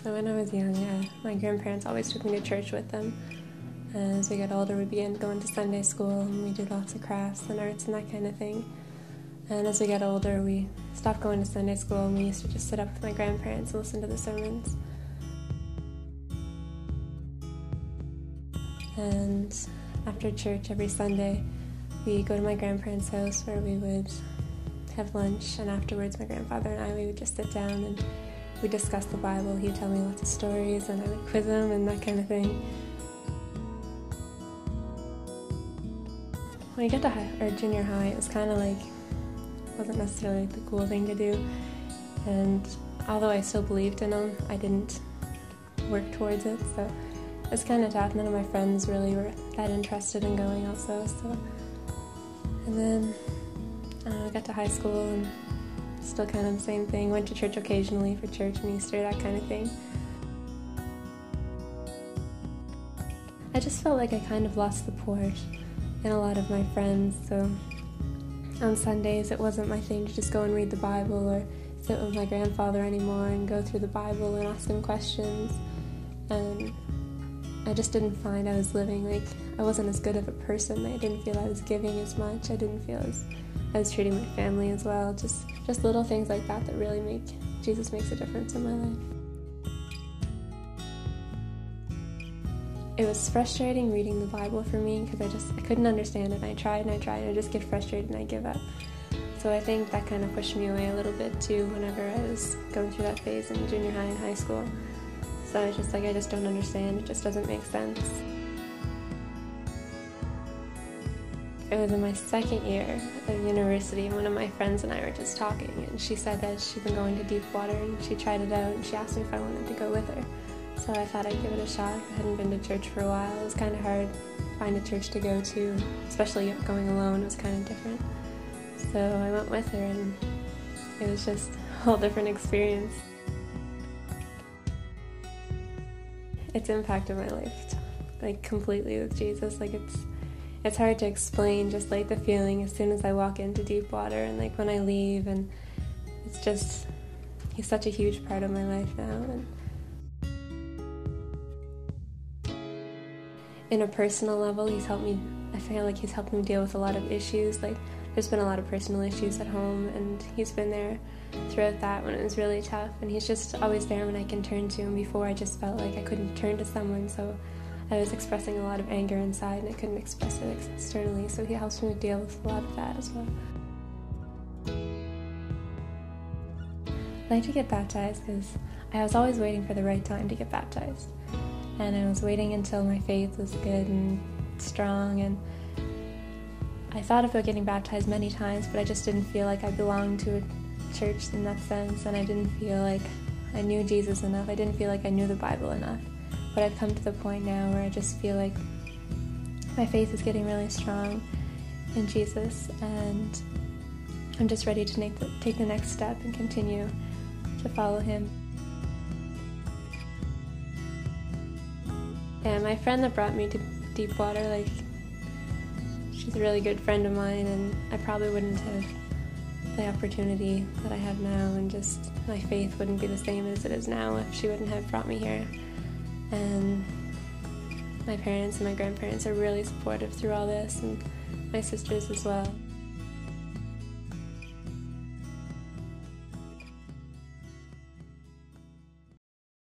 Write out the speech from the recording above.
So when I was young, my grandparents always took me to church with them. And as we got older, we began going to Sunday school, and we did lots of crafts and arts and that kind of thing. And as we got older, we stopped going to Sunday school, and we used to just sit up with my grandparents and listen to the sermons. And after church every Sunday, we go to my grandparents' house where we would have lunch, and afterwards my grandfather and we would just sit down and we'd discuss the Bible. He'd tell me lots of stories, and I would quiz him and that kind of thing. When I got to junior high, it was kind of like, wasn't necessarily the cool thing to do, and although I still believed in him, I didn't work towards it, so it's kind of tough. None of my friends really were that interested in going also, so. And then I got to high school and still kind of the same thing. Went to church occasionally for church and Easter, that kind of thing. I just felt like I kind of lost support in a lot of my friends, so on Sundays it wasn't my thing to just go and read the Bible or sit with my grandfather anymore and go through the Bible and ask him questions. And I just didn't find I was living, like, I wasn't as good of a person. I didn't feel I was giving as much. I didn't feel as I was treating my family as well. Just little things like that really Jesus makes a difference in my life. It was frustrating reading the Bible for me because I couldn't understand it. I tried and I just get frustrated and I give up. So I think that kind of pushed me away a little bit too whenever I was going through that phase in junior high and high school. So I just don't understand, it just doesn't make sense. It was in my second year of university, one of my friends and I were just talking, and she said that she'd been going to deep water and she tried it out, and she asked me if I wanted to go with her. So I thought I'd give it a shot. I hadn't been to church for a while. It was kind of hard to find a church to go to, especially going alone. It was kind of different. So I went with her, and it was just a whole different experience. It's impacted my life, like, completely with Jesus. Like, it's hard to explain, just like the feeling as soon as I walk into deep water and like when I leave, and it's just, he's such a huge part of my life now. And in a personal level, I feel like he's helped me deal with a lot of issues. Like, there's been a lot of personal issues at home, and he's been there throughout that when it was really tough, and he's just always there when I can turn to him. Before, I just felt like I couldn't turn to someone, so I was expressing a lot of anger inside and I couldn't express it externally, so he helps me deal with a lot of that as well. I'd like to get baptized because I was always waiting for the right time to get baptized, and I was waiting until my faith was good and strong, and I thought about getting baptized many times, but I just didn't feel like I belonged to a church in that sense, and I didn't feel like I knew Jesus enough. I didn't feel like I knew the Bible enough. But I've come to the point now where I just feel like my faith is getting really strong in Jesus, and I'm just ready to take the next step and continue to follow him. And my friend that brought me to deep water, like, she's a really good friend of mine, and I probably wouldn't have the opportunity that I have now, and just my faith wouldn't be the same as it is now if she wouldn't have brought me here. And my parents and my grandparents are really supportive through all this, and my sisters as well.